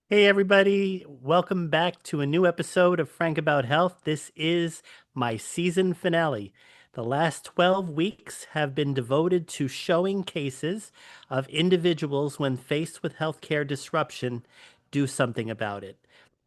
Hey, everybody. Welcome back to a new episode of Frank About Health. This is my season finale. The last 12 weeks have been devoted to showing cases of individuals when faced with healthcare disruption do something about it.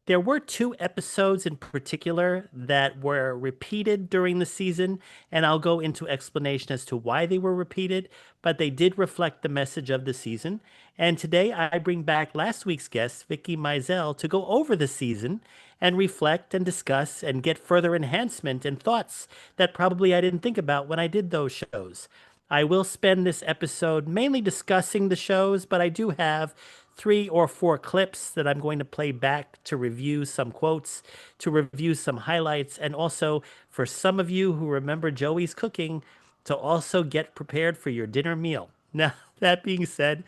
There were two episodes in particular that were repeated during the season, and I'll go into explanation as to why they were repeated, but they did reflect the message of the season. And today I bring back last week's guest, Vicky Mizell, to go over the season and reflect and discuss and get further enhancement and thoughts that probably I didn't think about when I did those shows. I will spend this episode mainly discussing the shows, but I do have 3 or 4 clips that I'm going to play back to review some quotes, to review some highlights, and also for some of you who remember Joey's cooking, to also get prepared for your dinner meal. Now, that being said,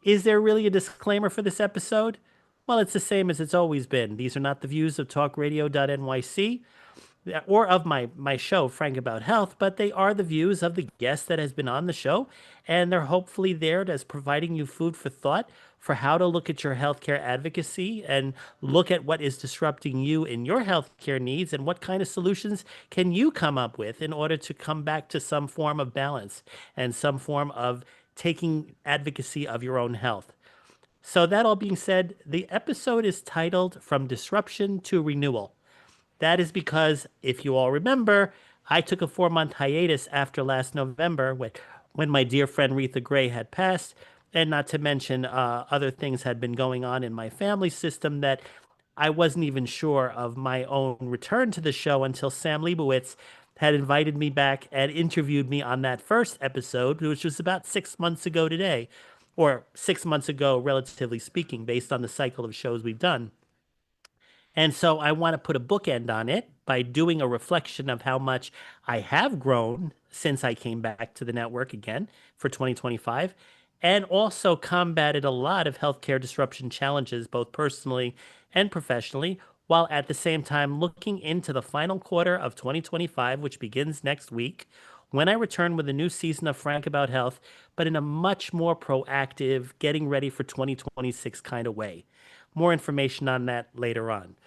is there really a disclaimer for this episode? Well, it's the same as it's always been. These are not the views of talkradio.nyc or of my show, Frank About Health, but they are the views of the guest that has been on the show, and they're hopefully there as providing you food for thought for how to look at your healthcare advocacy and look at what is disrupting you in your healthcare needs and what kind of solutions can you come up with in order to come back to some form of balance and some form of taking advocacy of your own health. So that all being said, the episode is titled From Disruption to Renewal. That is because, if you all remember, I took a 4 month hiatus after last November when my dear friend Retha Gray had passed, and not to mention other things had been going on in my family system that I wasn't even sure of my own return to the show until Sam Leibowitz had invited me back and interviewed me on that first episode, which was about 6 months ago today, or 6 months ago, relatively speaking, based on the cycle of shows we've done. And so I want to put a bookend on it by doing a reflection of how much I have grown since I came back to the network again for 2025, and also combated a lot of healthcare disruption challenges, both personally and professionally, while at the same time looking into the final quarter of 2025, which begins next week, when I return with a new season of Frank About Health, but in a much more proactive, getting ready for 2026 kind of way. More information on that later on.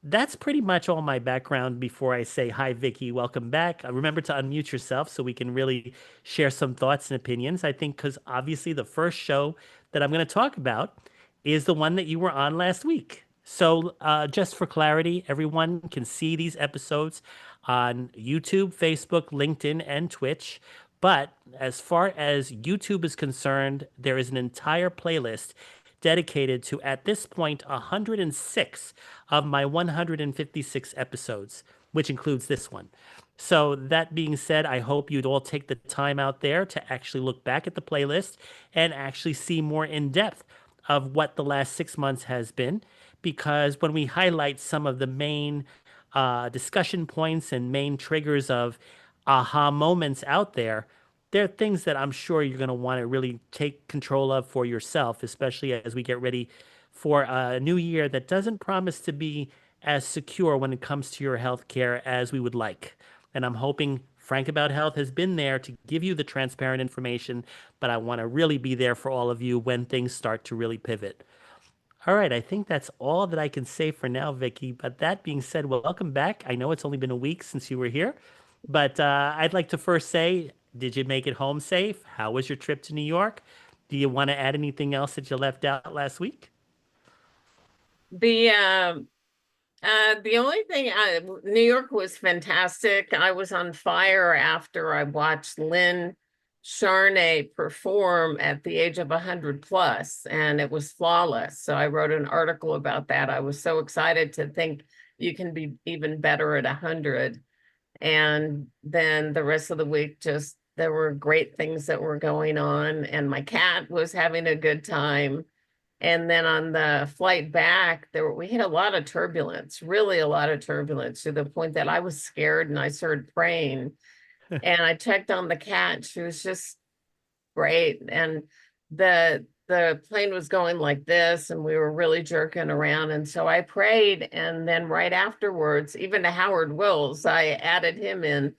That's pretty much all my background before I say hi, Vicky. Welcome back. Remember to unmute yourself so we can really share some thoughts and opinions. I think because obviously the first show that I'm going to talk about is the one that you were on last week. So, just for clarity, everyone can see these episodes on YouTube, Facebook, LinkedIn, and Twitch. But as far as YouTube is concerned, there is an entire playlist dedicated to, at this point, 106 of my 156 episodes, which includes this one. So, that being said, I hope you'd all take the time out there to actually look back at the playlist and actually see more in depth of what the last 6 months has been. Because when we highlight some of the main discussion points and main triggers of aha moments out there, there are things that I'm sure you're going to want to really take control of for yourself, especially as we get ready for a new year that doesn't promise to be as secure when it comes to your health care as we would like. And I'm hoping Frank About Health has been there to give you the transparent information, but I want to really be there for all of you when things start to really pivot. All right, I think that's all that I can say for now, Vicky. But that being said, welcome back. I know it's only been a week since you were here, but I'd like to first say, did you make it home safe? How was your trip to New York? Do you want to add anything else that you left out last week? The the only thing New York was fantastic. I was on fire after I watched Lynn Charnay perform at the age of 100 plus, and it was flawless. So I wrote an article about that. I was so excited to think you can be even better at 100. And then the rest of the week, just there were great things that were going on, and my cat was having a good time. And then on the flight back, we had a lot of turbulence, really a lot of turbulence, to the point that I was scared and I started praying. And I checked on the cat. She was just great. And the plane was going like this, and we were really jerking around. And so I prayed. And then right afterwards, even to Howard Wills, I added him in.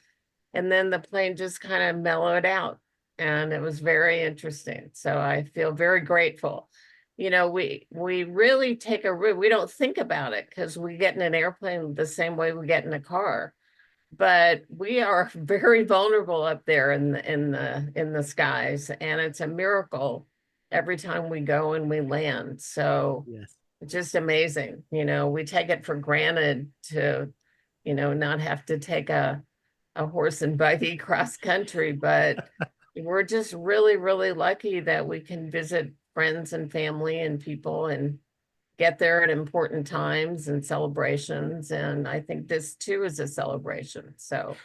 And then the plane just kind of mellowed out. And it was very interesting. So I feel very grateful. we really take we don't think about it because we get in an airplane the same way we get in a car. But we are very vulnerable up there in the skies, and it's a miracle every time we go and we land. So Yes. it's just amazing. We take it for granted to, not have to take a horse and buggy cross country, but we're just really, really lucky that we can visit friends and family and people and get there at important times and celebrations. And I think this too is a celebration. So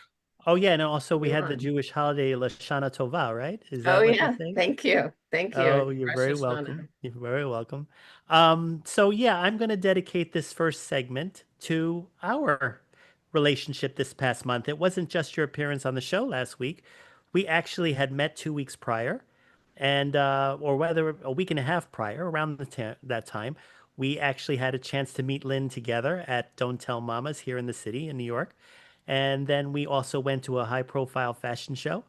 Oh yeah, and also we we had the won. Jewish holiday Lashana Tova, right? Is Oh that what you're yeah. saying? Thank you. Thank you. Oh, you're Rosh very Hashanah. welcome. You're very welcome. So yeah, I'm going to dedicate this first segment to our relationship this past month. It wasn't just your appearance on the show last week. We actually had met 2 weeks prior, and or whether a week and a half prior, around that time, we actually had a chance to meet Lynn together at Don't Tell Mamas here in the city in New York, and then we also went to a high-profile fashion show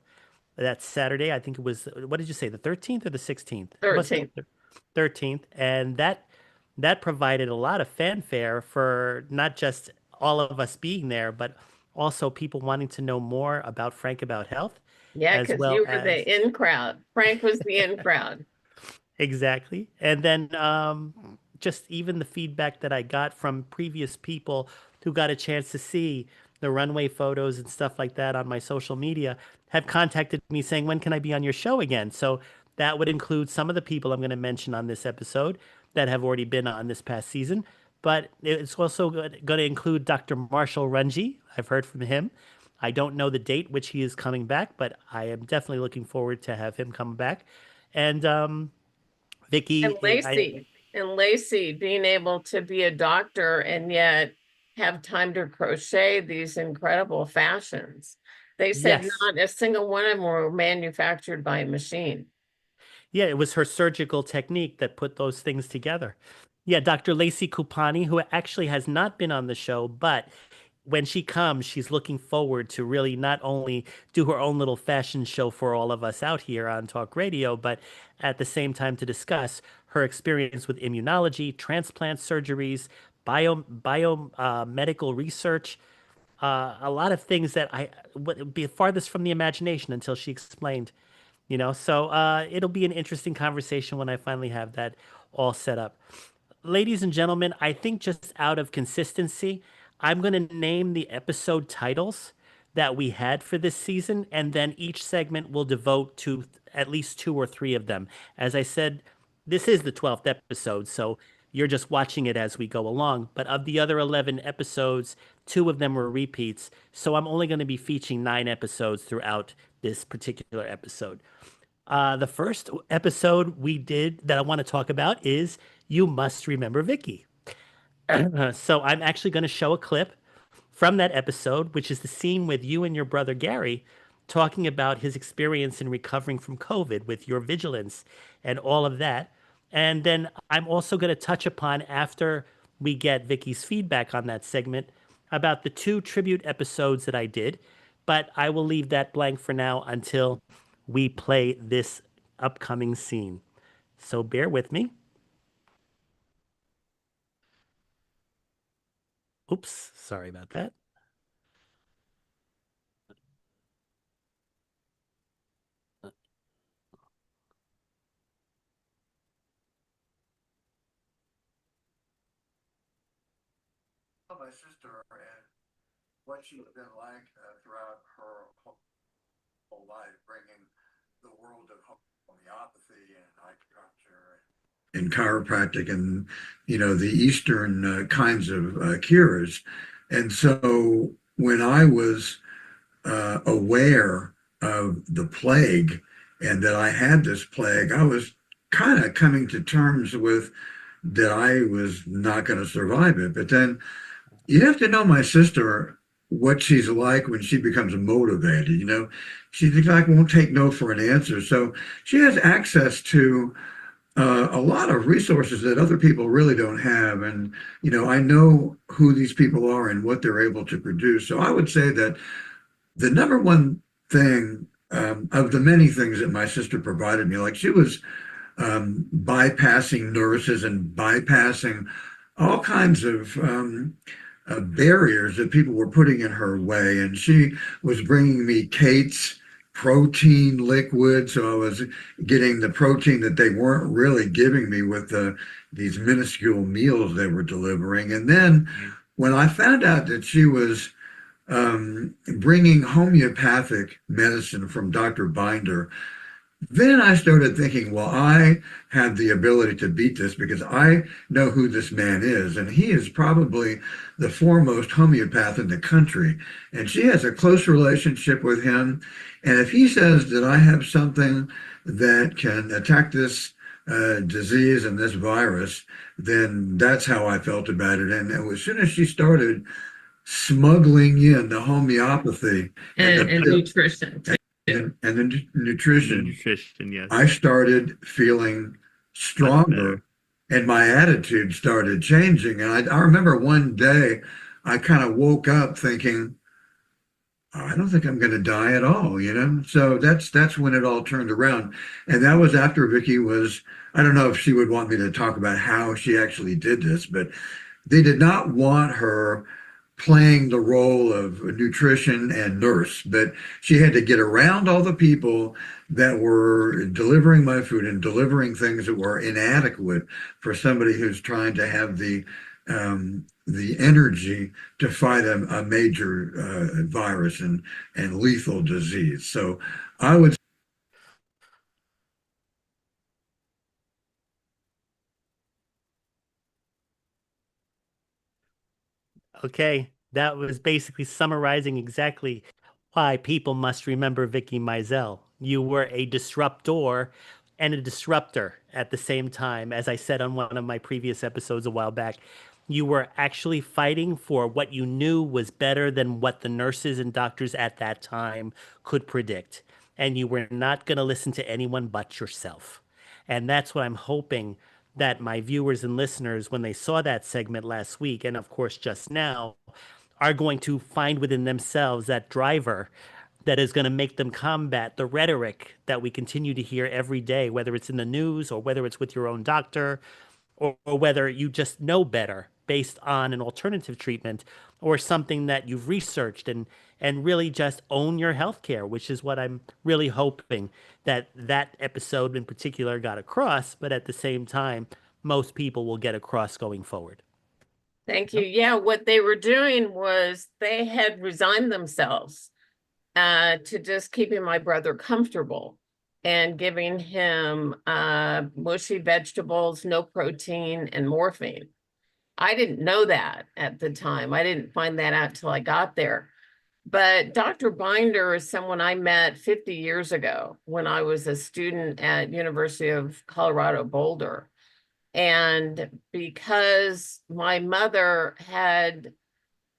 that Saturday. I think it was, what did you say, the 13th or the 16th? It must have 13th. been 13th. And that provided a lot of fanfare for not just all of us being there, but also people wanting to know more about Frank About Health, Yeah, as because well you were as the in crowd. Frank was the in crowd. exactly. And then just even the feedback that I got from previous people who got a chance to see the runway photos and stuff like that on my social media have contacted me saying, when can I be on your show again? So that would include some of the people I'm going to mention on this episode that have already been on this past season. But it's also going to include Dr. Marshall Runji. I've heard from him. I don't know the date which he is coming back, but I am definitely looking forward to have him come back. And And Vicky, Lacey being able to be a doctor and yet have time to crochet these incredible fashions. They said yes. not a single one of them were manufactured by a machine. Yeah, it was her surgical technique that put those things together. Yeah, Dr. Lacey Kupani, who actually has not been on the show, but when she comes, she's looking forward to really not only do her own little fashion show for all of us out here on Talk Radio, but at the same time to discuss her experience with immunology, transplant surgeries, medical research, a lot of things that I would be farthest from the imagination until she explained. So it'll be an interesting conversation when I finally have that all set up. Ladies and gentlemen, I think just out of consistency, I'm going to name the episode titles that we had for this season, and then each segment will devote to at least two or three of them. As I said, this is the 12th episode, so you're just watching it as we go along. But of the other 11 episodes, two of them were repeats, so I'm only going to be featuring 9 episodes throughout this particular episode. The first episode we did that I want to talk about is You Must Remember Vicky. So I'm actually going to show a clip from that episode, which is the scene with you and your brother Gary talking about his experience in recovering from COVID with your vigilance and all of that. And then I'm also going to touch upon, after we get Vicky's feedback on that segment, about the 2 tribute episodes that I did. But I will leave that blank for now until we play this upcoming scene. So bear with me. Oops, sorry about that. My sister and what she's been like throughout her whole life, bringing the world of homeopathy and acupuncture and chiropractic and the Eastern kinds of cures. And so when I was aware of the plague and that I had this plague, I was kind of coming to terms with that I was not going to survive it. But then you have to know my sister, what she's like when she becomes motivated. She's like won't take no for an answer. So she has access to a lot of resources that other people really don't have. And, I know who these people are and what they're able to produce. So I would say that the number one thing of the many things that my sister provided me, like she was bypassing nurses and bypassing all kinds of barriers that people were putting in her way. And she was bringing me Kate's protein liquid. So I was getting the protein that they weren't really giving me with these minuscule meals they were delivering. And then when I found out that she was bringing homeopathic medicine from Dr. Binder, then I started thinking, well, I have the ability to beat this because I know who this man is, and he is probably the foremost homeopath in the country. And she has a close relationship with him. And if he says that I have something that can attack this disease and this virus, then that's how I felt about it. And as soon as she started smuggling in the homeopathy and And nutrition too. and the nutrition, Nutrition, yes. I started feeling stronger and my attitude started changing. And I remember one day I kind of woke up thinking, "Oh, I don't think I'm going to die at all, you know?" So that's when it all turned around. And that was after Vicky was, I don't know if she would want me to talk about how she actually did this, but they did not want her playing the role of nutrition and nurse, but she had to get around all the people that were delivering my food and delivering things that were inadequate for somebody who's trying to have the energy to fight a major virus and lethal disease. So I would. Okay, that was basically summarizing exactly why people must remember Vicky Mizell. You were a disruptor and a disruptor at the same time. As I said on one of my previous episodes a while back, you were actually fighting for what you knew was better than what the nurses and doctors at that time could predict. And you were not going to listen to anyone but yourself. And that's what I'm hoping that my viewers and listeners, when they saw that segment last week, and of course just now, are going to find within themselves that driver that is going to make them combat the rhetoric that we continue to hear every day, whether it's in the news or whether it's with your own doctor or whether you just know better based on an alternative treatment or something that you've researched and really just own your healthcare, which is what I'm really hoping that that episode in particular got across, but at the same time, most people will get across going forward. Thank you. Yeah, what they were doing was they had resigned themselves to just keeping my brother comfortable and giving him mushy vegetables, no protein, and morphine. I didn't know that at the time. I didn't find that out till I got there. But Dr. Binder is someone I met 50 years ago when I was a student at University of Colorado Boulder. And because my mother had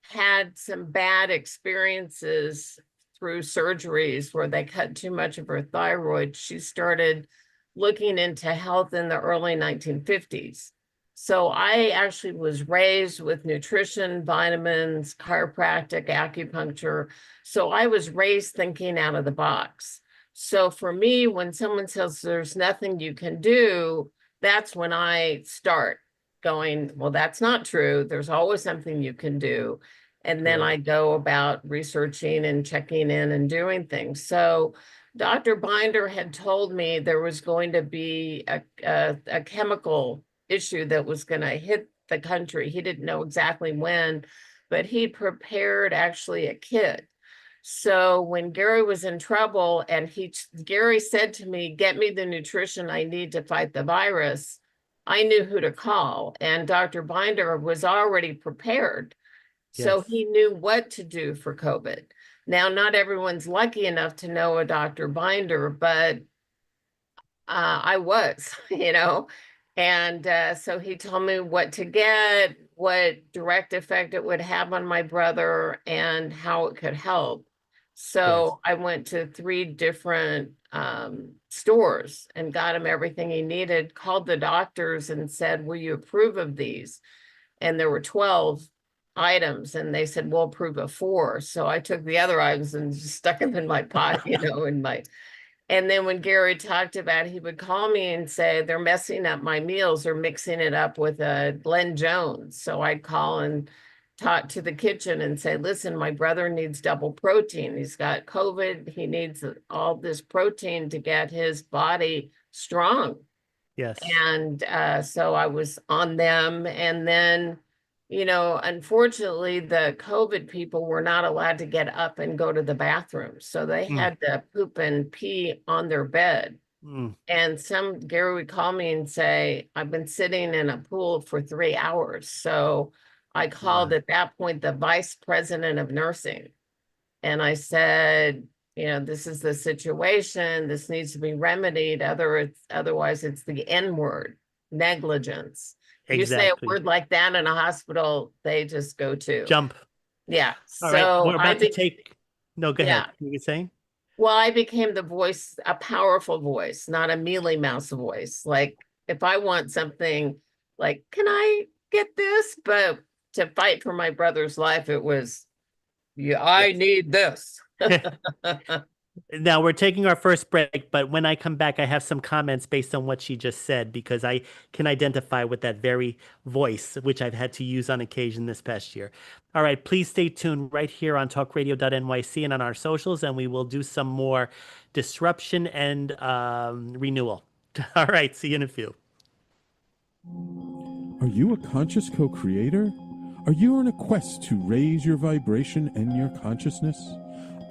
had some bad experiences through surgeries where they cut too much of her thyroid, she started looking into health in the early 1950s. So I actually was raised with nutrition, vitamins, chiropractic, acupuncture. So I was raised thinking out of the box. So for me, when someone says there's nothing you can do, that's when I start going, well, that's not true. There's always something you can do. And then I go about researching and checking in and doing things. So Dr. Binder had told me there was going to be a chemical issue that was going to hit the country. He didn't know exactly when, but he prepared actually a kit. So when Gary was in trouble and Gary said to me, get me the nutrition I need to fight the virus, I knew who to call. And Dr. Binder was already prepared. So Yes. he knew what to do for COVID. Now, not everyone's lucky enough to know a Dr. Binder, but I was, and so he told me what to get, what direct effect it would have on my brother, and how it could help. So I went to 3 different stores and got him everything he needed, called the doctors and said, will you approve of these? And there were 12 items and they said, we'll approve of 4. So I took the other items and just stuck them in my pocket, in my And then when Gary talked about it, he would call me and say, they're messing up my meals or mixing it up with a Glenn Jones. So I'd call and talk to the kitchen and say, listen, my brother needs double protein. He's got COVID. He needs all this protein to get his body strong. Yes. And so I was on them. And then, you know, unfortunately, the COVID people were not allowed to get up and go to the bathroom. So they had to poop and pee on their bed. And Gary would call me and say, I've been sitting in a pool for 3 hours. So I called at that point the vice president of nursing. And I said, you know, this is the situation. This needs to be remedied. Otherwise, it's the N word, negligence. You say a word like that in a hospital, they just go to jump. Yeah. All right. We're about to take. No, go ahead. You were saying? Well, I became the voice, a powerful voice, not a mealy mouse voice. Like if I want something, like, can I get this? But to fight for my brother's life, it was, yeah, I need this. Now we're taking our first break, but when I come back, I have some comments based on what she just said, because I can identify with that very voice, which I've had to use on occasion this past year. All right, please stay tuned right here on talkradio.nyc and on our socials, and we will do some more disruption and renewal. All right, see you in a few. Are you a conscious co-creator? Are you on a quest to raise your vibration and your consciousness?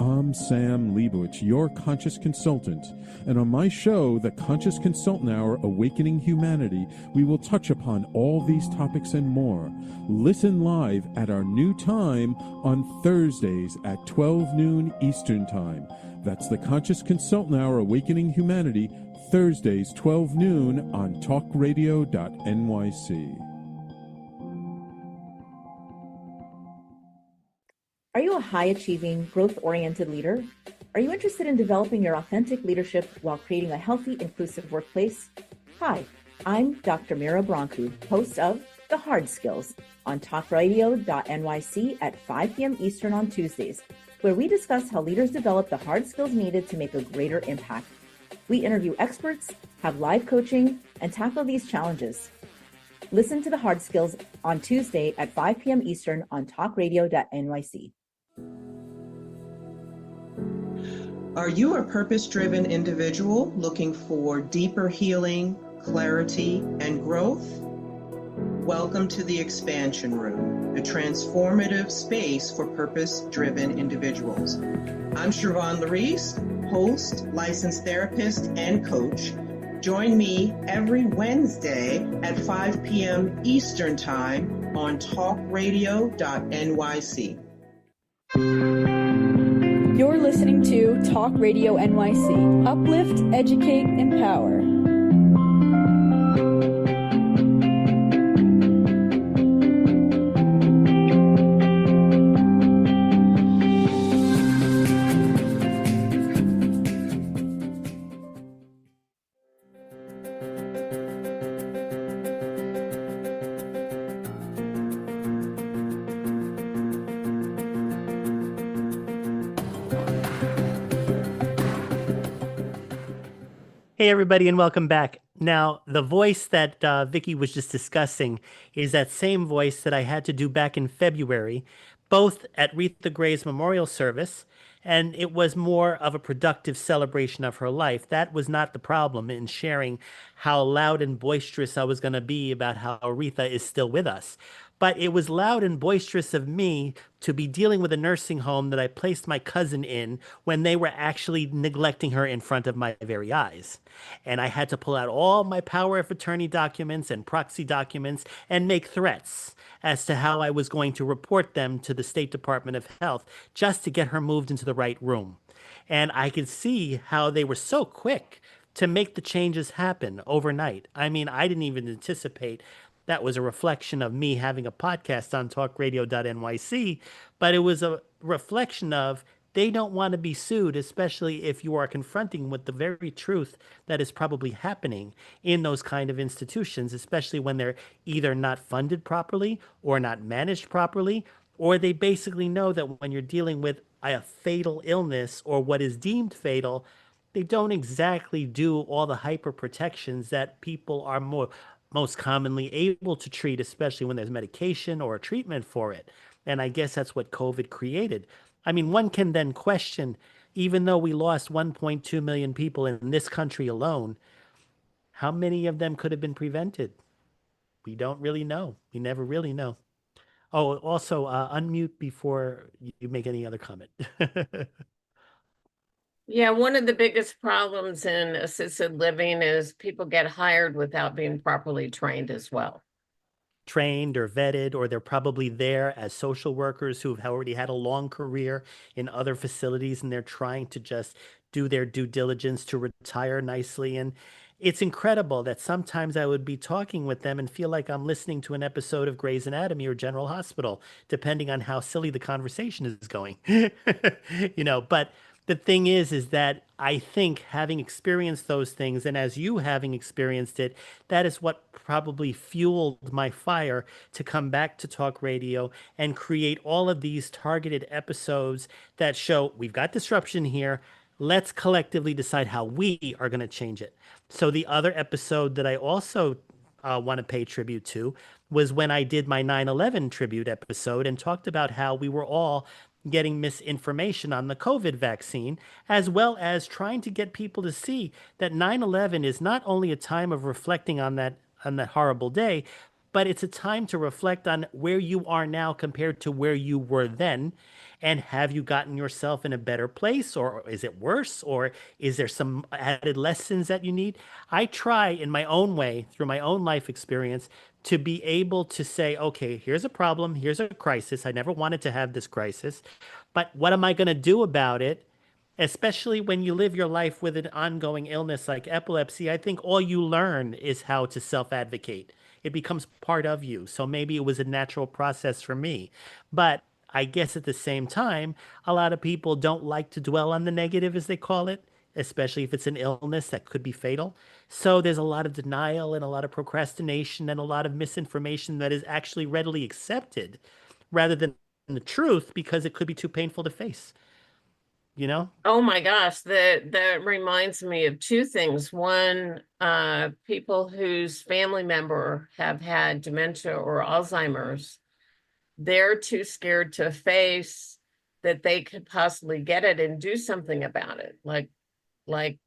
I'm Sam Leibowitz, your conscious consultant, and on my show, The Conscious Consultant Hour, Awakening Humanity, we will touch upon all these topics and more. Listen live at our new time on Thursdays at 12 noon Eastern Time. That's The Conscious Consultant Hour, Awakening Humanity, Thursdays, 12 noon on talkradio.nyc. Are you a high-achieving, growth-oriented leader? Are you interested in developing your authentic leadership while creating a healthy, inclusive workplace? Hi, I'm Dr. Mira Brancu, host of The Hard Skills on talkradio.nyc at 5 p.m. Eastern on Tuesdays, where we discuss how leaders develop the hard skills needed to make a greater impact. We interview experts, have live coaching, and tackle these challenges. Listen to The Hard Skills on Tuesday at 5 p.m. Eastern on talkradio.nyc. Are you a purpose-driven individual looking for deeper healing, clarity, and growth? Welcome to the Expansion Room, a transformative space for purpose-driven individuals. I'm Siobhan Larice, host, licensed therapist, and coach. Join me every Wednesday at 5 p.m. Eastern Time on talkradio.nyc. You're listening to Talk Radio NYC. Uplift, educate, empower. Hey, everybody, and welcome back. Now, the voice that Vicky was just discussing is that same voice that I had to do back in February, both at Retha Gray's memorial service, and it was more of a productive celebration of her life. That was not the problem in sharing how loud and boisterous I was going to be about how Retha is still with us. But it was loud and boisterous of me to be dealing with a nursing home that I placed my cousin in when they were actually neglecting her in front of my very eyes. And I had to pull out all my power of attorney documents and proxy documents and make threats as to how I was going to report them to the State Department of Health just to get her moved into the right room. And I could see how they were so quick to make the changes happen overnight. I mean, I didn't even anticipate that was a reflection of me having a podcast on talkradio.nyc, but it was a reflection of they don't want to be sued, especially if you are confronting with the very truth that is probably happening in those kind of institutions, especially when they're either not funded properly or not managed properly, or they basically know that when you're dealing with a fatal illness or what is deemed fatal, they don't exactly do all the hyper protections that people are most commonly able to treat, especially when there's medication or a treatment for it. And I guess that's what COVID created. I mean, one can then question, even though we lost 1.2 million people in this country alone, how many of them could have been prevented? We don't really know. We never really know. Oh, also, unmute before you make any other comment. Yeah, one of the biggest problems in assisted living is people get hired without being properly trained as well. Trained or vetted, or they're probably there as social workers who've already had a long career in other facilities and they're trying to just do their due diligence to retire nicely. And it's incredible that sometimes I would be talking with them and feel like I'm listening to an episode of Grey's Anatomy or General Hospital, depending on how silly the conversation is going. But the thing is that I think having experienced those things, and as you having experienced it, that is what probably fueled my fire to come back to talk radio and create all of these targeted episodes that show we've got disruption here. Let's collectively decide how we are going to change it. So the other episode that I also want to pay tribute to was when I did my 9/11 tribute episode and talked about how we were all getting misinformation on the COVID vaccine, as well as trying to get people to see that 9/11 is not only a time of reflecting on that horrible day, but it's a time to reflect on where you are now compared to where you were then. And have you gotten yourself in a better place, or is it worse, or is there some added lessons that you need? I try in my own way, through my own life experience, to be able to say, okay, here's a problem, here's a crisis. I never wanted to have this crisis, but what am I going to do about it? Especially when you live your life with an ongoing illness like epilepsy, I think all you learn is how to self-advocate. It becomes part of you. So maybe it was a natural process for me. But I guess at the same time, a lot of people don't like to dwell on the negative, as they call it, especially if it's an illness that could be fatal. So there's a lot of denial and a lot of procrastination and a lot of misinformation that is actually readily accepted rather than the truth because it could be too painful to face. Oh my gosh, that reminds me of two things. One, people whose family member have had dementia or Alzheimer's, they're too scared to face that they could possibly get it and do something about it. Like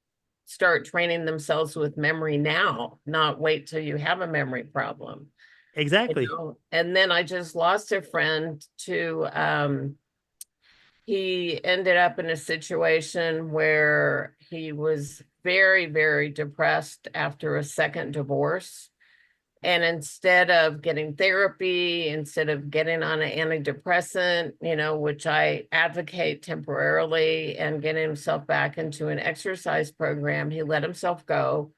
start training themselves with memory now, not wait till you have a memory problem. Exactly. And then I just lost a friend to he ended up in a situation where he was very, very depressed after a second divorce. And instead of getting therapy, instead of getting on an antidepressant, which I advocate temporarily, and getting himself back into an exercise program, he let himself go.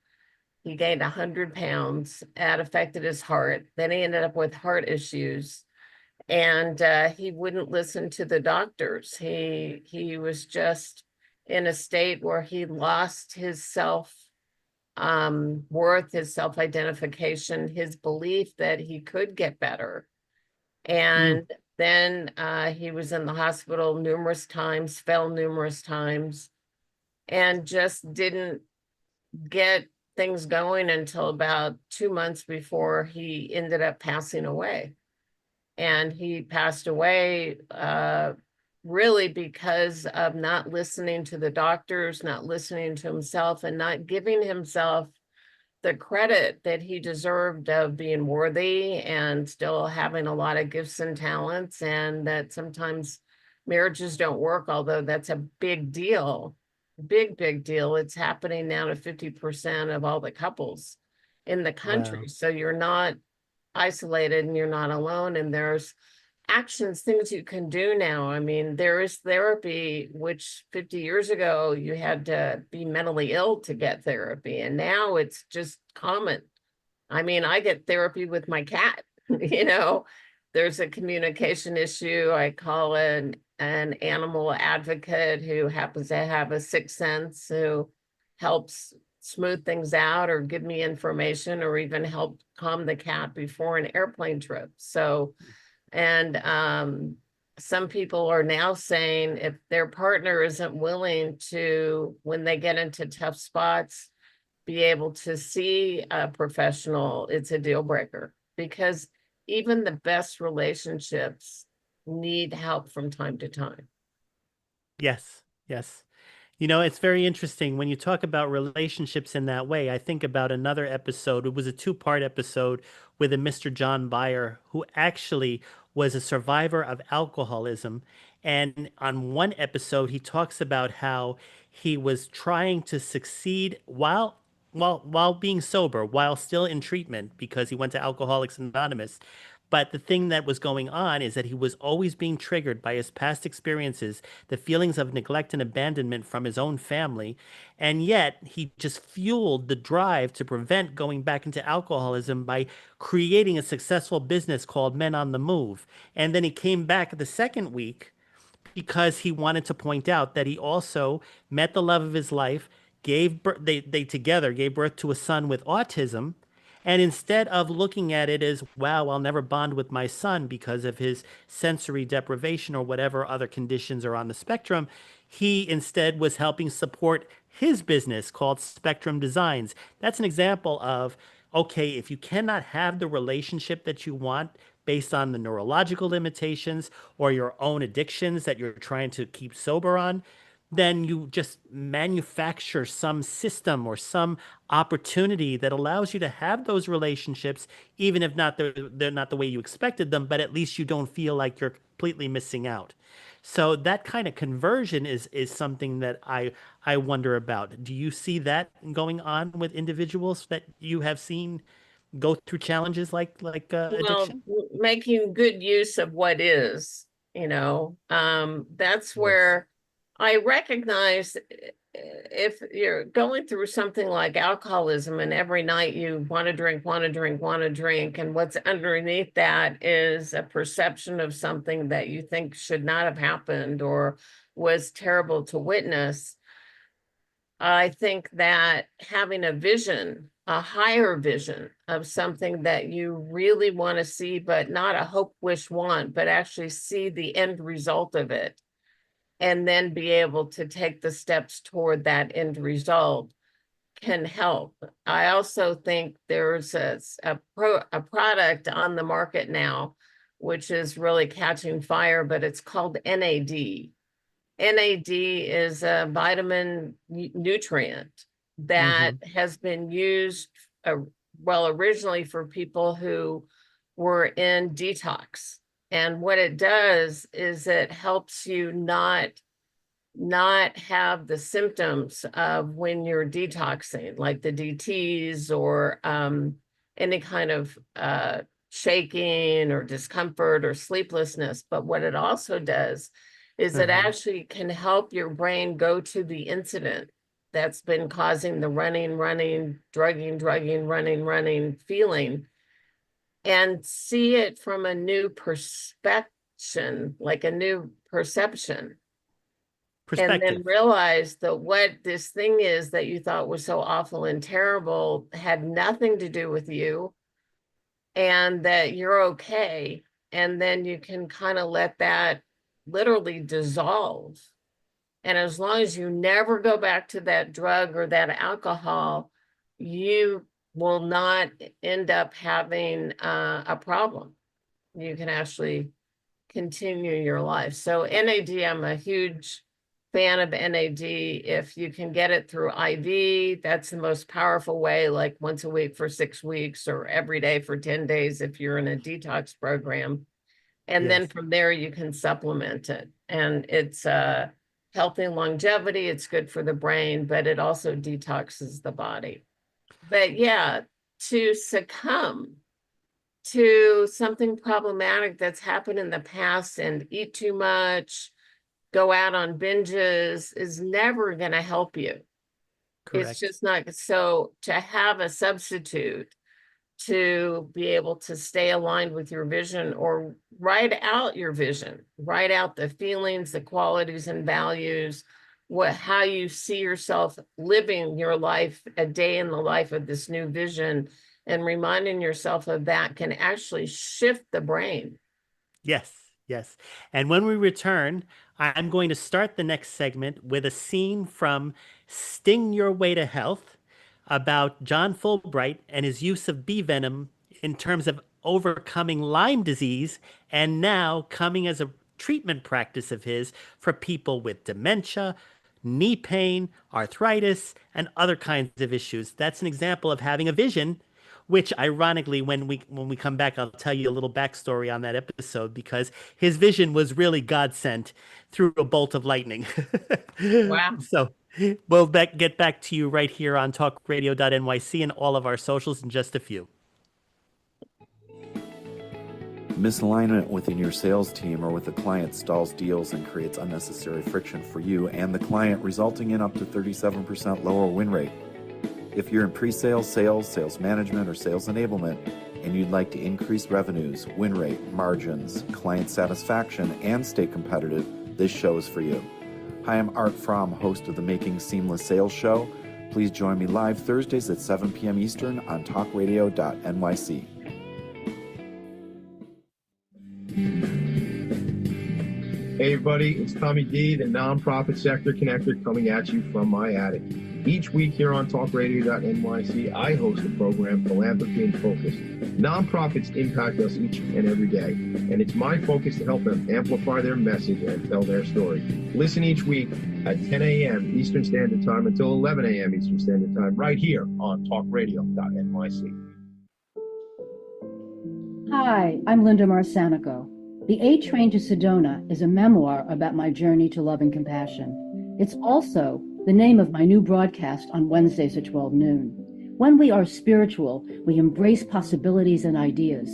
He gained 100 pounds. That affected his heart. Then he ended up with heart issues. And he wouldn't listen to the doctors. He was just in a state where he lost his self worth, his self-identification, his belief that he could get better. And then he was in the hospital numerous times, fell numerous times, and just didn't get things going until about 2 months before he ended up passing away. And he passed away really because of not listening to the doctors, not listening to himself, and not giving himself the credit that he deserved of being worthy and still having a lot of gifts and talents, and that sometimes marriages don't work, although that's a big deal. Big deal. It's happening now to 50% of all the couples in the country. Wow. So you're not isolated and you're not alone, and there's things you can do now. I mean, there is therapy, which 50 years ago you had to be mentally ill to get therapy, and now it's just common. I mean, I get therapy with my cat. There's a communication issue. I call an animal advocate who happens to have a sixth sense, who helps smooth things out or give me information or even help calm the cat before an airplane trip. So, and some people are now saying if their partner isn't willing to, when they get into tough spots, be able to see a professional, it's a deal breaker, because even the best relationships need help from time to time. Yes, yes. You know, it's very interesting when you talk about relationships in that way. I think about another episode. It was a two-part episode with a Mr. John Byer who actually was a survivor of alcoholism. And on one episode, he talks about how he was trying to succeed while being sober, while still in treatment because he went to Alcoholics Anonymous. But the thing that was going on is that he was always being triggered by his past experiences, the feelings of neglect and abandonment from his own family. And yet he just fueled the drive to prevent going back into alcoholism by creating a successful business called Men on the Move. And then he came back the second week because he wanted to point out that he also met the love of his life, gave birth, they together gave birth to a son with autism. And instead of looking at it as, wow, I'll never bond with my son because of his sensory deprivation or whatever other conditions are on the spectrum, he instead was helping support his business called Spectrum Designs. That's an example of, okay, if you cannot have the relationship that you want based on the neurological limitations or your own addictions that you're trying to keep sober on, then you just manufacture some system or some opportunity that allows you to have those relationships, even if they're not the way you expected them, but at least you don't feel like you're completely missing out. So that kind of conversion is something that I wonder about. Do you see that going on with individuals that you have seen go through challenges like Well, addiction? making good use of what is, that's Yes. where I recognize if you're going through something like alcoholism and every night you want to drink, want to drink, want to drink, and what's underneath that is a perception of something that you think should not have happened or was terrible to witness. I think that having a vision, a higher vision of something that you really want to see, but not a hope, wish, want, but actually see the end result of it, and then be able to take the steps toward that end result can help. I also think there's a product on the market now, which is really catching fire, but it's called NAD. NAD is a vitamin nutrient that has been used, well, originally for people who were in detox. And what it does is it helps you not have the symptoms of when you're detoxing, like the DTs or any kind of shaking or discomfort or sleeplessness. But what it also does is it actually can help your brain go to the incident that's been causing the running, drugging, running feeling, and see it from a new perspective, like a new perception. And then realize that what this thing is that you thought was so awful and terrible had nothing to do with you, and that you're okay. And then you can kind of let that literally dissolve. And as long as you never go back to that drug or that alcohol, you will not end up having a problem. You can actually continue your life. So NAD, I'm a huge fan of NAD. If you can get it through IV, that's the most powerful way, like once a week for 6 weeks or every day for 10 days if you're in a detox program. And then from there, you can supplement it. And it's healthy longevity. It's good for the brain, but it also detoxes the body. But yeah, to succumb to something problematic that's happened in the past and eat too much, go out on binges is never going to help you. Correct. It's just not. So to have a substitute to be able to stay aligned with your vision, or write out your vision, write out the feelings, the qualities and values, how you see yourself living your life, a day in the life of this new vision, and reminding yourself of that can actually shift the brain. Yes, Yes. And when we return, I'm going to start the next segment with a scene from Sting Your Way to Health about John Fulbright and his use of bee venom in terms of overcoming Lyme disease and now coming as a treatment practice of his for people with dementia, knee pain, arthritis, and other kinds of issues. That's an example of having a vision, which ironically, when we come back, I'll tell you a little backstory on that episode because his vision was really God sent through a bolt of lightning. Wow. So we'll get back to you right here on talkradio.nyc and all of our socials in just a few. Misalignment within your sales team or with a client stalls deals and creates unnecessary friction for you and the client, resulting in up to 37% lower win rate. If you're in pre-sales, sales, sales management, or sales enablement, and you'd like to increase revenues, win rate, margins, client satisfaction, and stay competitive, this show is for you. Hi, I'm Art Fromm, host of the Making Seamless Sales Show. Please join me live Thursdays at 7 p.m. Eastern on talkradio.nyc. Hey everybody, it's Tommy D, the nonprofit sector connector, coming at you from my attic. Each week here on talkradio.nyc, I host a program, Philanthropy in Focus. Nonprofits impact us each and every day, and it's my focus to help them amplify their message and tell their story. Listen each week at 10 a.m. Eastern Standard Time until 11 a.m. Eastern Standard Time, right here on talkradio.nyc. Hi, I'm Linda Marsanico. The A Train to Sedona is a memoir about my journey to love and compassion. It's also the name of my new broadcast on Wednesdays at 12 noon. When we are spiritual, we embrace possibilities and ideas,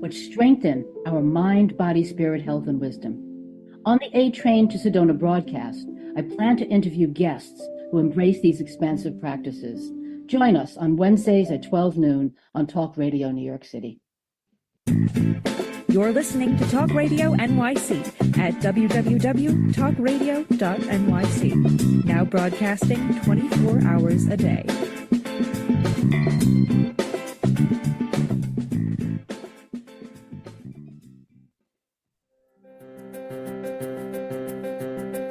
which strengthen our mind, body, spirit, health, and wisdom. On the A Train to Sedona broadcast, I plan to interview guests who embrace these expansive practices. Join us on Wednesdays at 12 noon on Talk Radio New York City. You're listening to Talk Radio NYC at www.talkradio.nyc. Now broadcasting 24 hours a day.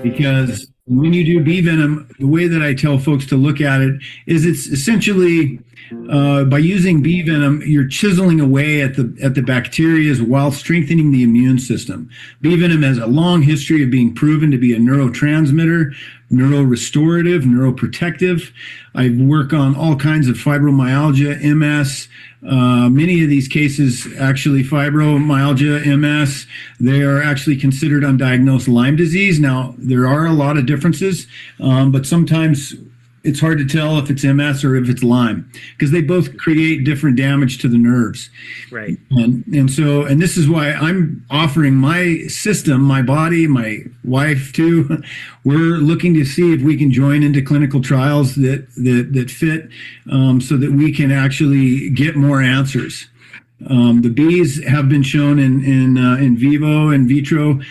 Because when you do bee venom, the way that I tell folks to look at it is it's essentially by using bee venom, you're chiseling away at the bacteria while strengthening the immune system. Bee venom has a long history of being proven to be a neurotransmitter, neurorestorative, neuroprotective. I work on all kinds of fibromyalgia, MS. Many of these cases, actually fibromyalgia, MS, they are actually considered undiagnosed Lyme disease. Now, there are a lot of differences, but sometimes it's hard to tell if it's MS or if it's Lyme because they both create different damage to the nerves. Right. And this is why I'm offering my system, my body, my wife too. We're looking to see if we can join into clinical trials that fit so that we can actually get more answers. The bees have been shown in vivo and vitro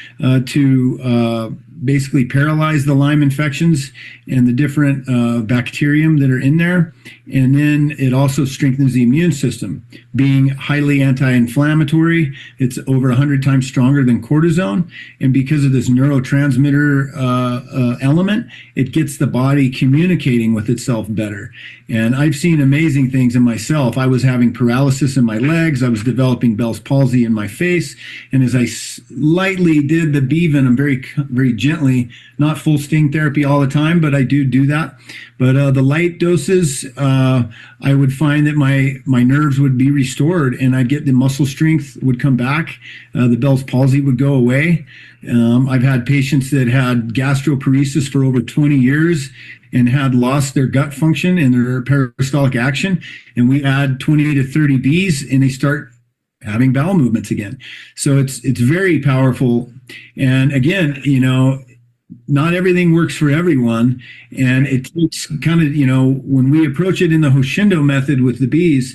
to basically paralyze the Lyme infections and the different bacterium that are in there. And then it also strengthens the immune system. Being highly anti-inflammatory, it's over 100 times stronger than cortisone. And because of this neurotransmitter element, it gets the body communicating with itself better. And I've seen amazing things in myself. I was having paralysis in my legs. I was developing Bell's palsy in my face. And as I lightly did the bee venom, very, very gently, not full sting therapy all the time, but I do that. But the light doses, I would find that my nerves would be restored and I'd get the muscle strength would come back. The Bell's palsy would go away. I've had patients that had gastroparesis for over 20 years and had lost their gut function and their peristaltic action. And we add 20 to 30 bees and they start having bowel movements again. So it's very powerful. And again, not everything works for everyone. And it takes kind of, when we approach it in the Hoshindo method with the bees,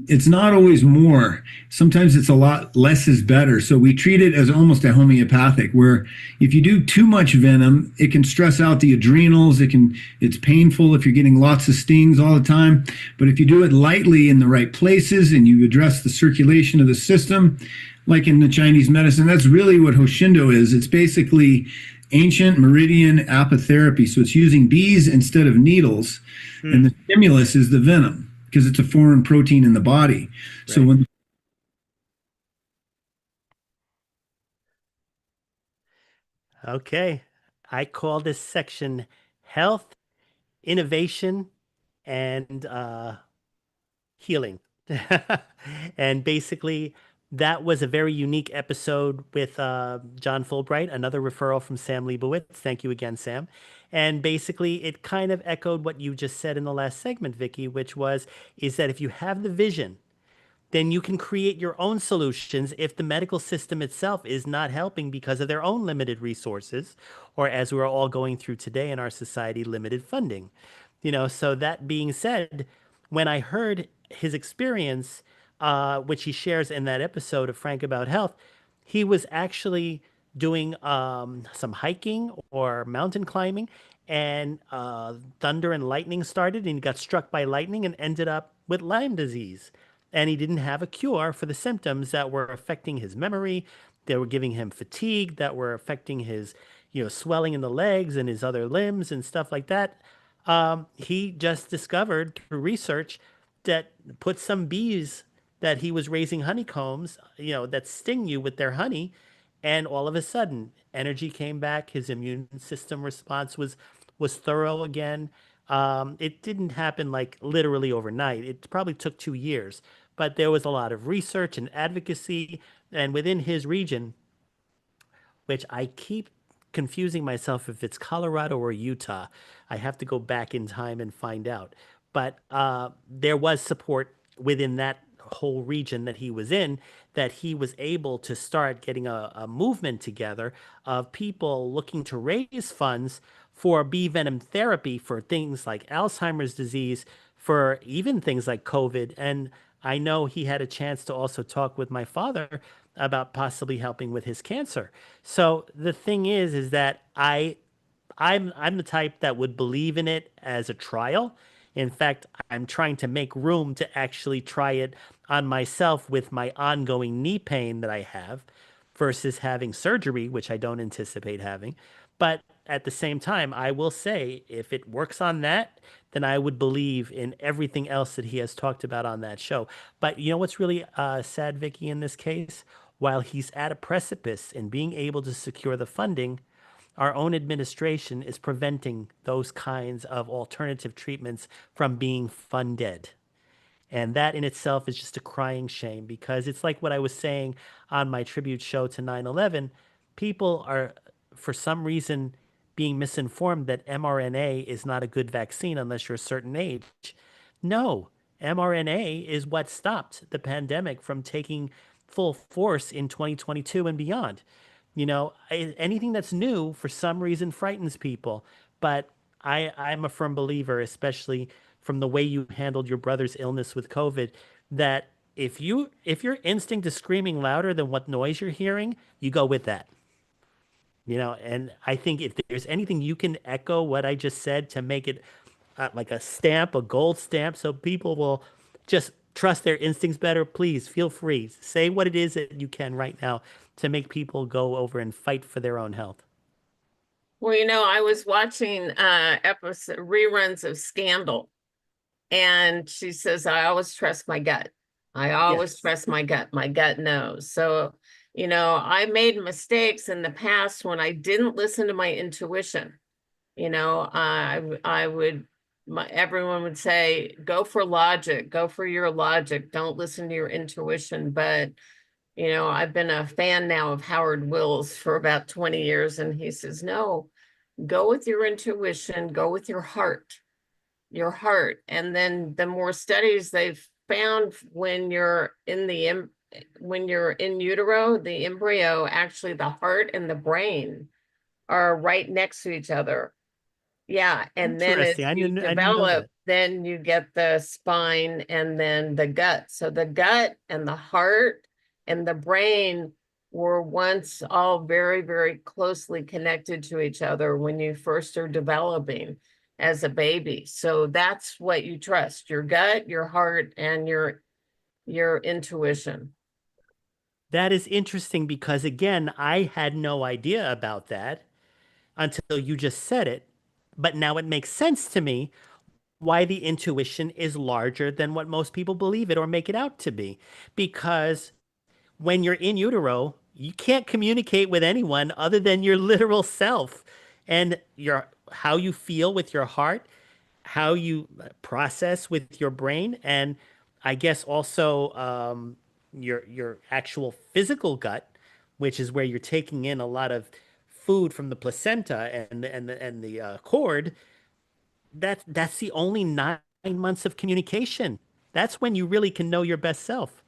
it's not always more. Sometimes it's a lot less is better. So we treat it as almost a homeopathic, where if you do too much venom, it can stress out the adrenals. It's painful if you're getting lots of stings all the time. But if you do it lightly in the right places and you address the circulation of the system, like in the Chinese medicine. That's really what Hoshindo is. It's basically ancient meridian apitherapy. So it's using bees instead of needles. And the stimulus is the venom because it's a foreign protein in the body. So when Okay. I call this section health, innovation, and healing. And basically, that was a very unique episode with John Fulbright, another referral from Sam Leibowitz. Thank you again, Sam. And basically, it kind of echoed what you just said in the last segment, Vicky, which is that if you have the vision, then you can create your own solutions if the medical system itself is not helping because of their own limited resources, or as we're all going through today in our society, limited funding. So that being said, when I heard his experience, which he shares in that episode of Frank About Health, he was actually doing some hiking or mountain climbing, and thunder and lightning started, and he got struck by lightning and ended up with Lyme disease. And he didn't have a cure for the symptoms that were affecting his memory. They were giving him fatigue, that were affecting his, swelling in the legs and his other limbs and stuff like that. He just discovered through research that put some bees that he was raising honeycombs, that sting you with their honey, and all of a sudden energy came back. His immune system response was thorough again. It didn't happen like literally overnight. It probably took 2 years, but there was a lot of research and advocacy, and within his region, which I keep confusing myself if it's Colorado or Utah. I have to go back in time and find out. But there was support within that whole region that he was in, that he was able to start getting a movement together of people looking to raise funds for bee venom therapy for things like Alzheimer's disease, for even things like COVID. And I know he had a chance to also talk with my father about possibly helping with his cancer. So the thing is that I'm the type that would believe in it as a trial. In fact, I'm trying to make room to actually try it on myself with my ongoing knee pain that I have versus having surgery, which I don't anticipate having. But at the same time, I will say if it works on that, then I would believe in everything else that he has talked about on that show. But you know what's really sad, Vicky, in this case? While he's at a precipice in being able to secure the funding, our own administration is preventing those kinds of alternative treatments from being funded. And that in itself is just a crying shame, because it's like what I was saying on my tribute show to 9/11. People are, for some reason, being misinformed that mRNA is not a good vaccine unless you're a certain age. No, mRNA is what stopped the pandemic from taking full force in 2022 and beyond. Anything that's new for some reason frightens people. But I'm a firm believer, especially from the way you handled your brother's illness with COVID, that if your instinct is screaming louder than what noise you're hearing, you go with that. And I think if there's anything you can echo what I just said to make it like a stamp, a gold stamp, so people will just trust their instincts better, please feel free. Say what it is that you can right now to make people go over and fight for their own health. Well, I was watching reruns of Scandal, and she says, I always trust my gut. I always trust my gut. My gut knows. So, I made mistakes in the past when I didn't listen to my intuition. Everyone would say, go for logic, go for your logic. Don't listen to your intuition. But, I've been a fan now of Howard Wills for about 20 years. And he says, no, go with your intuition, go with your heart. And then the more studies they've found, when you're in utero, the embryo, actually the heart and the brain are right next to each other. Yeah. And then as you develop, then you get the spine and then the gut. So the gut and the heart and the brain were once all very, very closely connected to each other when you first are developing as a baby. So that's what you trust: your gut, your heart, and your intuition. That is interesting because, again, I had no idea about that until you just said it. But now it makes sense to me why the intuition is larger than what most people believe it or make it out to be. Because when you're in utero, you can't communicate with anyone other than your literal self and your how you feel with your heart, how you process with your brain, and I guess also your actual physical gut, which is where you're taking in a lot of food from the placenta and the cord. That's the only 9 months of communication. That's when you really can know your best self,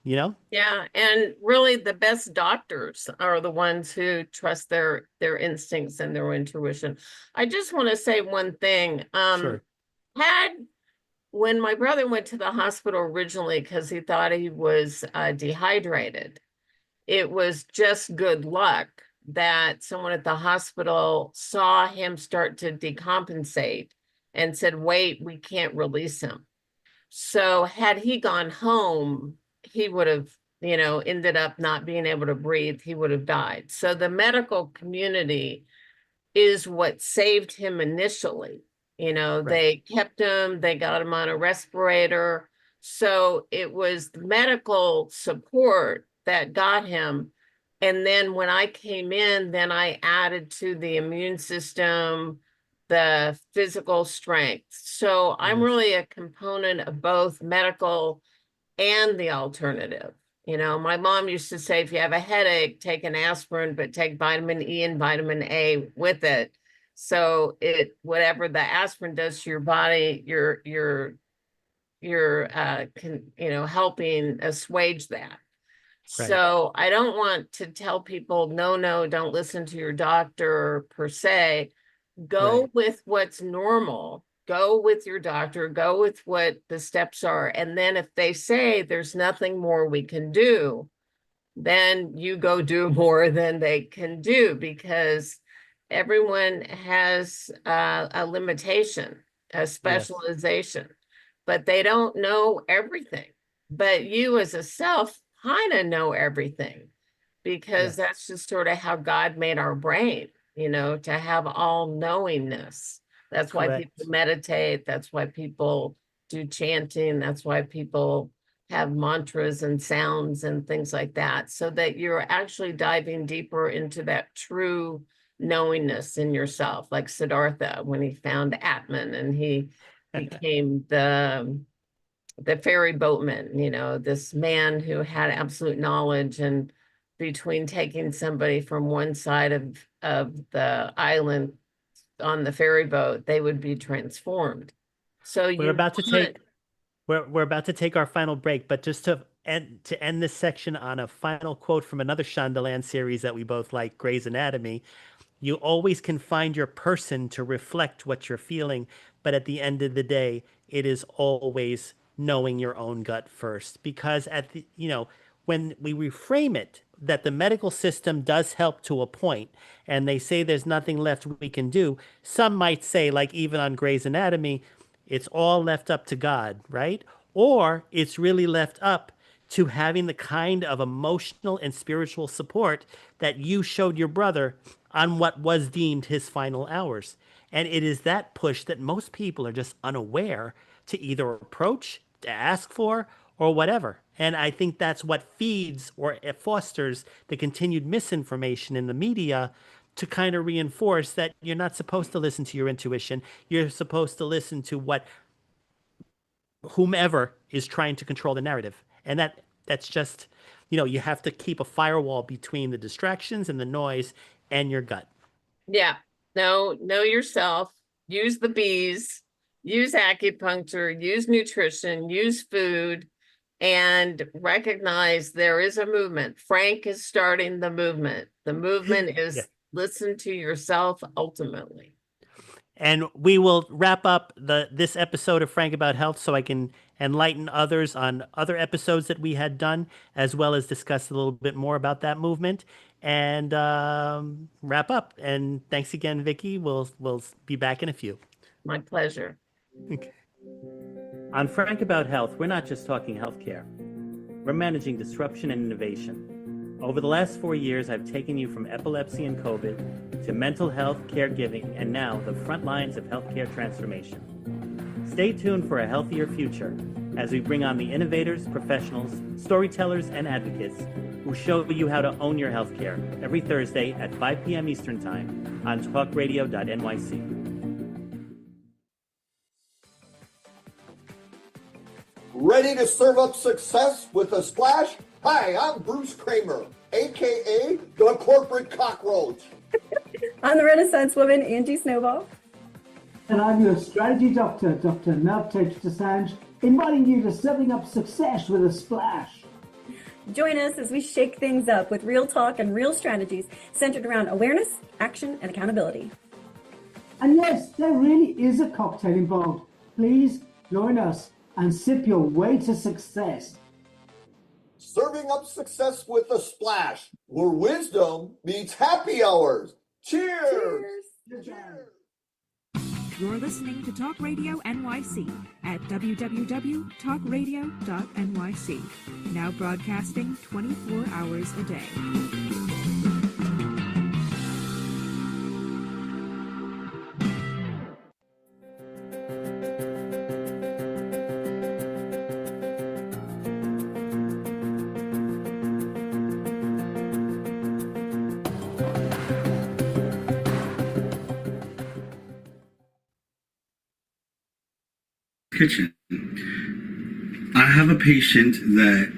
you know? Yeah, and really the best doctors are the ones who trust their instincts and their intuition. I just want to say one thing. Sure. Had when my brother went to the hospital originally because he thought he was dehydrated, it was just good luck that someone at the hospital saw him start to decompensate and said, wait, we can't release him. So had he gone home, he would have, ended up not being able to breathe. He would have died. So the medical community is what saved him initially. They kept him, they got him on a respirator. So it was the medical support that got him. And then when I came in, then I added to the immune system, the physical strength. So I'm really a component of both medical and the alternative. My mom used to say, if you have a headache, take an aspirin, but take vitamin E and vitamin A with it. So whatever the aspirin does to your body, you're helping assuage that. Right. So I don't want to tell people, no, don't listen to your doctor per se. Go with what's normal. Go with your doctor, go with what the steps are. And then if they say there's nothing more we can do, then you go do more than they can do, because everyone has a limitation, a specialization, but they don't know everything. But you as a self kind of know everything, because that's just sort of how God made our brain, to have all knowingness. That's why people meditate. That's why people do chanting. That's why people have mantras and sounds and things like that, so that you're actually diving deeper into that true knowingness in yourself, like Siddhartha when he found Atman and he became the ferry boatman, this man who had absolute knowledge, and between taking somebody from one side of the island on the ferry boat, they would be transformed. So we're about to take our final break, but just to end this section on a final quote from another Shondaland series that we both like, Grey's Anatomy. You always can find your person to reflect what you're feeling, but at the end of the day, it is always knowing your own gut first. Because when we reframe it, that the medical system does help to a point, and they say there's nothing left we can do, some might say, like even on Grey's Anatomy, it's all left up to God, right? Or it's really left up to having the kind of emotional and spiritual support that you showed your brother on what was deemed his final hours. And it is that push that most people are just unaware to either approach, to ask for, or whatever. And I think that's what feeds or fosters the continued misinformation in the media, to kind of reinforce that you're not supposed to listen to your intuition. You're supposed to listen to what whomever is trying to control the narrative. And that's just, you have to keep a firewall between the distractions and the noise and your gut. Yeah. Know yourself, use the bees, use acupuncture, use nutrition, use food, and recognize there is a movement. Frank is starting the movement. The movement is listen to yourself ultimately. And we will wrap up this episode of Frank About Health so I can enlighten others on other episodes that we had done, as well as discuss a little bit more about that movement and wrap up. And thanks again, Vicki. We'll be back in a few. My pleasure. Okay. On Frank About Health, we're not just talking healthcare. we're managing disruption and innovation. Over the last 4 years, I've taken you from epilepsy and COVID to mental health, caregiving, and now the front lines of healthcare transformation. Stay tuned for a healthier future as we bring on the innovators, professionals, storytellers, and advocates who show you how to own your healthcare every Thursday at 5 p.m. Eastern Time on talkradio.nyc. Ready to serve up success with a splash? Hi, I'm Bruce Kramer, aka the Corporate Cockroach. I'm the Renaissance woman, Angie Snowball. And I'm your strategy doctor, Dr. Meltex Desange, inviting you to serving up success with a splash. Join us as we shake things up with real talk and real strategies centered around awareness, action, and accountability. And yes, there really is a cocktail involved. Please join us and sip your way to success. Serving up success with a splash, where wisdom meets happy hours. Cheers! Cheers. You're listening to Talk Radio NYC at www.talkradio.nyc. Now broadcasting 24 hours a day. Kitchen. I have a patient that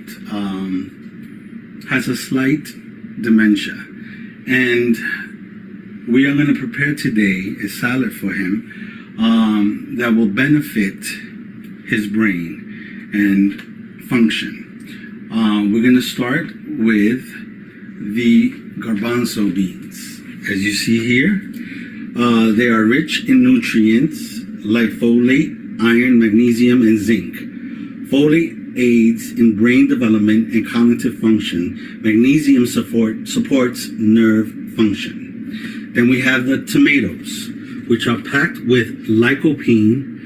has a slight dementia, and we are going to prepare today a salad for him that will benefit his brain and function. We're going to start with the garbanzo beans. As you see here, they are rich in nutrients like folate, iron, magnesium, and zinc. Folate aids in brain development and cognitive function. Magnesium supports nerve function. Then we have the tomatoes, which are packed with lycopene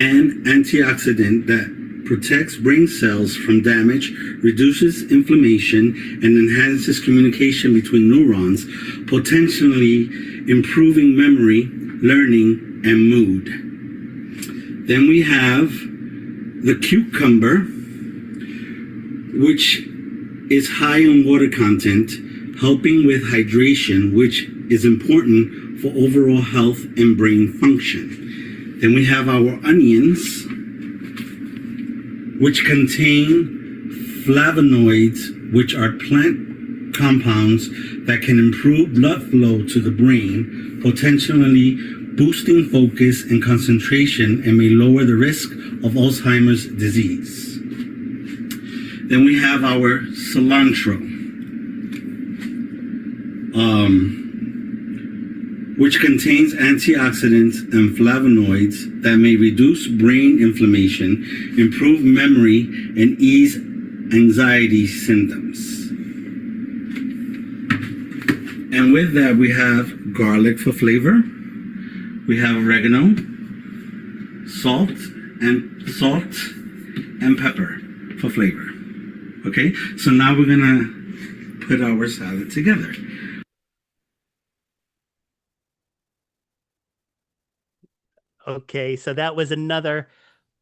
and antioxidant that protects brain cells from damage, reduces inflammation, and enhances communication between neurons, potentially improving memory, learning, and mood. Then we have the cucumber, which is high in water content, helping with hydration, which is important for overall health and brain function. Then we have our onions, which contain flavonoids, which are plant compounds that can improve blood flow to the brain, potentially boosting focus and concentration, and may lower the risk of Alzheimer's disease. Then we have our cilantro, which contains antioxidants and flavonoids that may reduce brain inflammation, improve memory, and ease anxiety symptoms. And with that, we have garlic for flavor. We have oregano, salt and pepper for flavor. Okay, so now we're gonna put our salad together. Okay, so that was another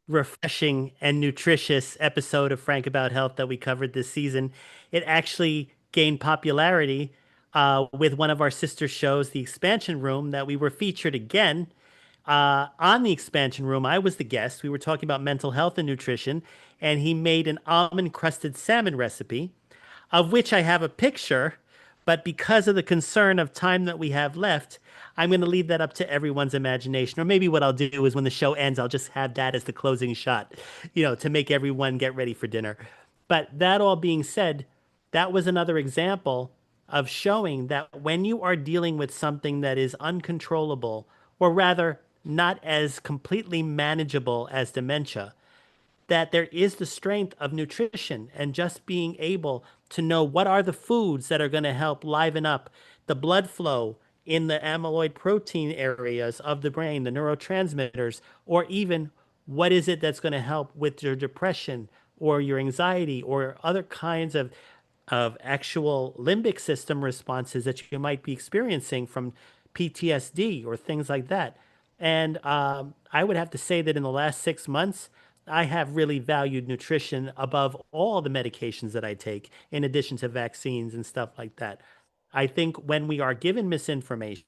refreshing and nutritious episode of Frank About Health that we covered this season. It actually gained popularity with one of our sister shows, The Expansion Room, that we were featured again. On The Expansion Room, I was the guest. We were talking about mental health and nutrition, and he made an almond-crusted salmon recipe, of which I have a picture, but because of the concern of time that we have left, I'm going to leave that up to everyone's imagination. Or maybe what I'll do is when the show ends, I'll just have that as the closing shot, to make everyone get ready for dinner. But that all being said, that was another example of showing that when you are dealing with something that is uncontrollable, or rather not as completely manageable as dementia, that there is the strength of nutrition and just being able to know what are the foods that are going to help liven up the blood flow in the amyloid protein areas of the brain, the neurotransmitters, or even what is it that's going to help with your depression or your anxiety or other kinds of actual limbic system responses that you might be experiencing from PTSD or things like that. And I would have to say that in the last 6 months, I have really valued nutrition above all the medications that I take, in addition to vaccines and stuff like that. I think when we are given misinformation,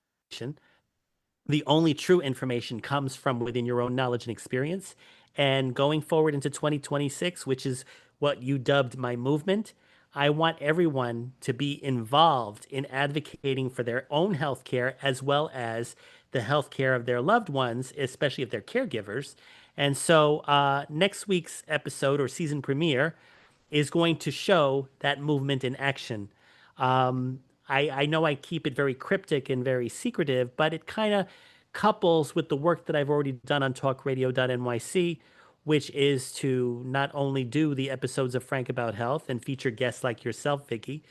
the only true information comes from within your own knowledge and experience. And going forward into 2026, which is what you dubbed my movement, I want everyone to be involved in advocating for their own health care as well as the health care of their loved ones, especially if they're caregivers. And so next week's episode or season premiere is going to show that movement in action. I know I keep it very cryptic and very secretive, but it kind of couples with the work that I've already done on talkradio.nyc, which is to not only do the episodes of Frank About Health and feature guests like yourself, Vicky,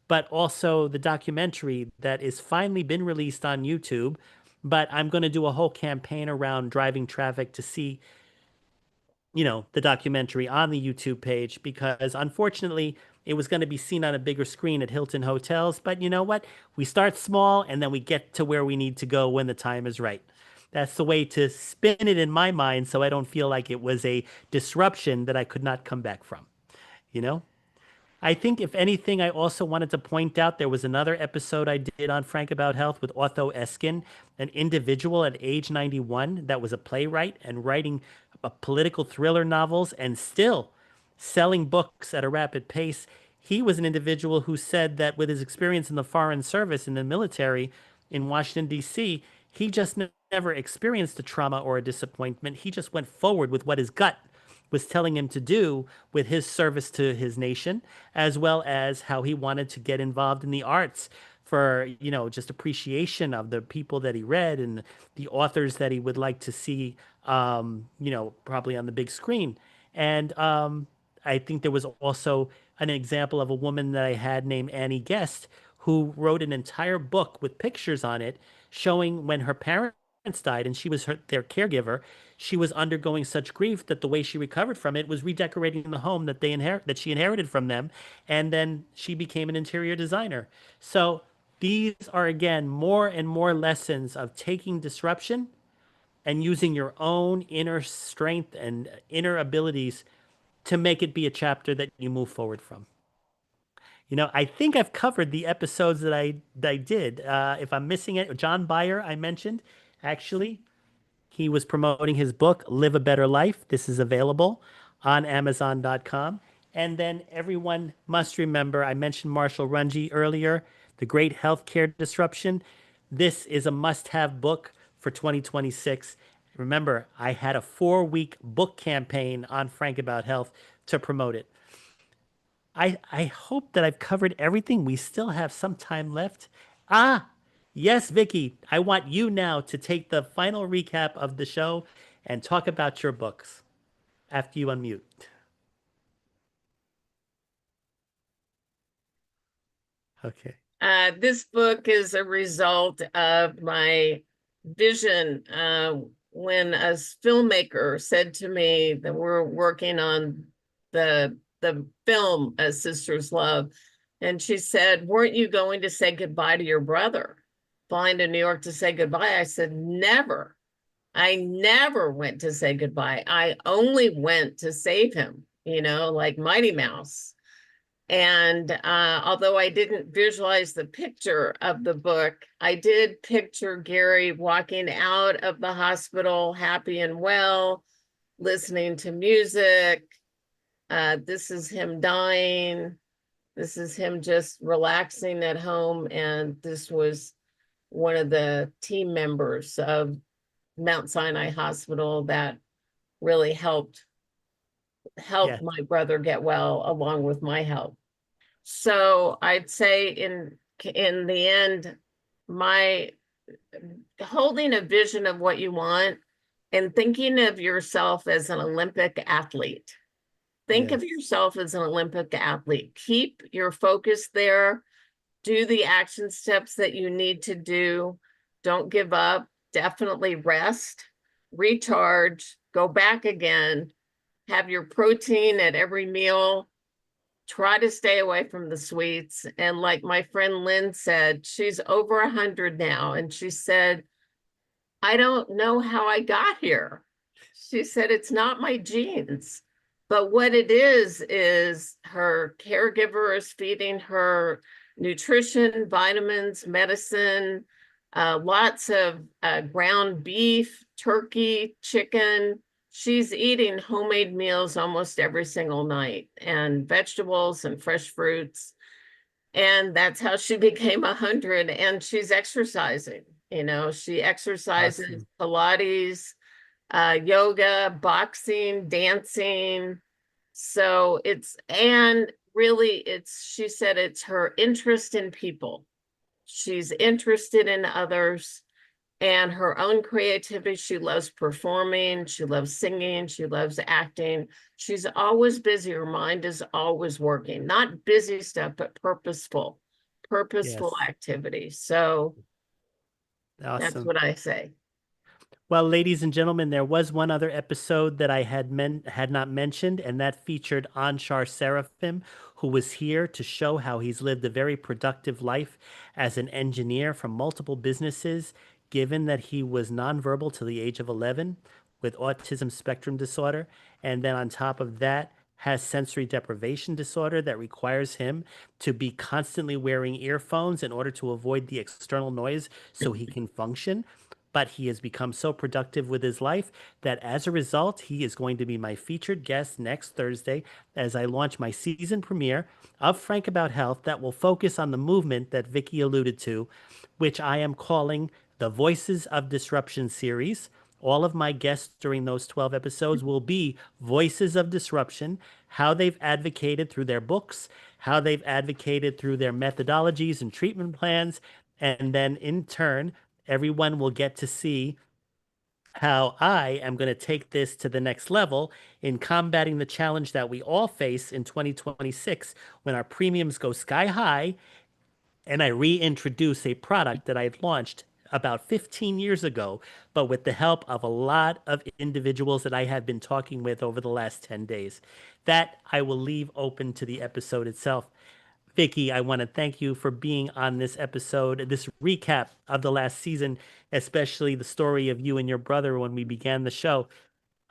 but also the documentary that is finally been released on YouTube. But I'm going to do a whole campaign around driving traffic to see, the documentary on the YouTube page, because unfortunately it was going to be seen on a bigger screen at Hilton hotels. But you know what? We start small and then we get to where we need to go when the time is right. That's the way to spin it in my mind, so I don't feel like it was a disruption that I could not come back from, you know? I think, if anything, I also wanted to point out there was another episode I did on Frank About Health with Otho Eskin, an individual at age 91 that was a playwright and writing political thriller novels and still selling books at a rapid pace. He was an individual who said that with his experience in the Foreign Service in the military in Washington, D.C., he just never experienced a trauma or a disappointment. He just went forward with what his gut was telling him to do with his service to his nation, as well as how he wanted to get involved in the arts for, just appreciation of the people that he read and the authors that he would like to see, probably on the big screen. And I think there was also an example of a woman that I had named Annie Guest, who wrote an entire book with pictures on it showing when her parents died and she was their caregiver. She was undergoing such grief that the way she recovered from it was redecorating the home that she inherited from them, and then she became an interior designer. So these are, again, more and more lessons of taking disruption and using your own inner strength and inner abilities to make it be a chapter that you move forward from. I think I've covered the episodes that I did. If I'm missing it, John Byer, I mentioned, actually, he was promoting his book, Live a Better Life. This is available on Amazon.com. And then everyone must remember, I mentioned Marshall Runge earlier, The Great Healthcare Disruption. This is a must-have book for 2026. Remember, I had a 4-week book campaign on Frank About Health to promote it. I hope that I've covered everything. We still have some time left. Yes, Vicky, I want you now to take the final recap of the show and talk about your books after you unmute. Okay. This book is a result of my vision when a filmmaker said to me that we're working on the film As Sisters Love. And she said, weren't you going to say goodbye to your brother? Flying to New York to say goodbye? I said, never. I never went to say goodbye. I only went to save him, like Mighty Mouse. And although I didn't visualize the picture of the book, I did picture Gary walking out of the hospital happy and well, listening to music. This is him dying. This is him just relaxing at home. And this was one of the team members of Mount Sinai Hospital that really helped my brother get well, along with my help. So I'd say in the end, my holding a vision of what you want and thinking of yourself as an Olympic athlete. Think of yourself as an Olympic athlete. Keep your focus there. Do the action steps that you need to do. Don't give up. Definitely rest, recharge, go back again, have your protein at every meal, try to stay away from the sweets. And like my friend Lynn said, she's over 100 now. And she said, I don't know how I got here. She said, it's not my genes. But what it is her caregiver is feeding her nutrition, vitamins, medicine, lots of ground beef, turkey, chicken. She's eating homemade meals almost every single night, and vegetables and fresh fruits. And that's how she became 100. And she's exercising. You know, she exercises, Pilates, yoga, boxing, dancing. So she said it's her interest in people. She's interested in others and her own creativity. She loves performing. She loves singing. She loves acting. She's always busy. Her mind is always working, not busy stuff, but purposeful activity. So that's what I say. Well, ladies and gentlemen, there was one other episode that I had not mentioned, and that featured Anshar Seraphim, who was here to show how he's lived a very productive life as an engineer from multiple businesses, given that he was nonverbal till the age of 11 with autism spectrum disorder. And then on top of that, has sensory deprivation disorder that requires him to be constantly wearing earphones in order to avoid the external noise so he can function. But he has become so productive with his life that as a result, he is going to be my featured guest next Thursday as I launch my season premiere of Frank About Health that will focus on the movement that Vicky alluded to, which I am calling the Voices of Disruption series. All of my guests during those 12 episodes will be voices of disruption, how they've advocated through their books, how they've advocated through their methodologies and treatment plans, and then in turn, everyone will get to see how I am going to take this to the next level in combating the challenge that we all face in 2026 when our premiums go sky high and I reintroduce a product that I've launched about 15 years ago, but with the help of a lot of individuals that I have been talking with over the last 10 days. That I will leave open to the episode itself. Vicky, I want to thank you for being on this episode, this recap of the last season, especially the story of you and your brother when we began the show.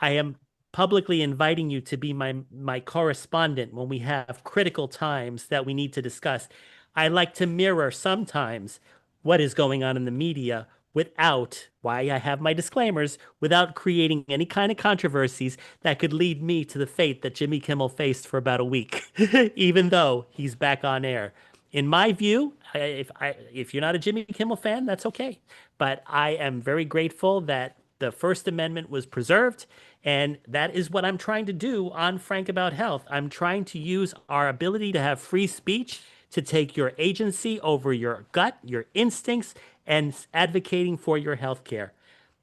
I am publicly inviting you to be my correspondent when we have critical times that we need to discuss. I like to mirror sometimes what is going on in the media without, why I have my disclaimers, without creating any kind of controversies that could lead me to the fate that Jimmy Kimmel faced for about a week, even though he's back on air. In my view, if you're not a Jimmy Kimmel fan, that's okay. But I am very grateful that the First Amendment was preserved, and that is what I'm trying to do on Frank About Health. I'm trying to use our ability to have free speech to take your agency over your gut, your instincts, and advocating for your health care.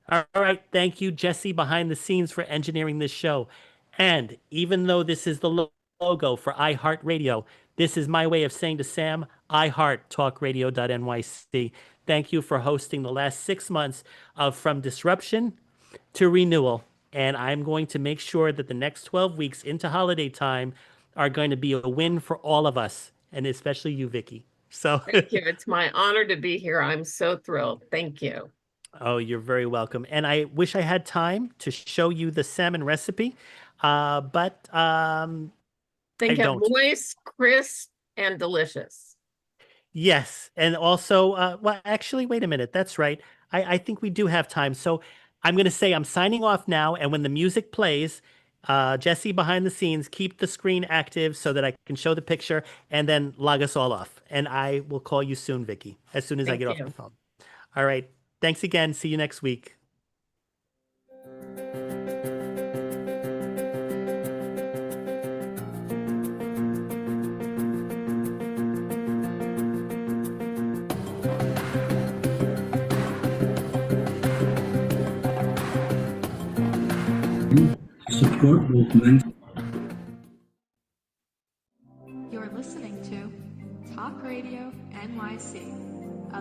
All right. Thank you, Jesse, behind the scenes, for engineering this show. And even though this is the logo for iHeartRadio, this is my way of saying to Sam, iHeartTalkRadio.nyc. Thank you for hosting the last 6 months of From Disruption to Renewal. And I'm going to make sure that the next 12 weeks into holiday time are going to be a win for all of us, and especially you, Vicky. So thank you. It's my honor to be here. I'm so thrilled. Thank you. Oh, you're very welcome. And I wish I had time to show you the salmon recipe, but I don't. Moist, crisp, and delicious. Yes. And also, well, actually, wait a minute. That's right. I think we do have time. So I'm going to say I'm signing off now. And when the music plays, Jesse, behind the scenes, keep the screen active so that I can show the picture and then log us all off. And I will call you soon, Vicky, as soon as I get off the phone. All right. Thanks again. See you next week. Support movement. You're listening to Talk Radio NYC.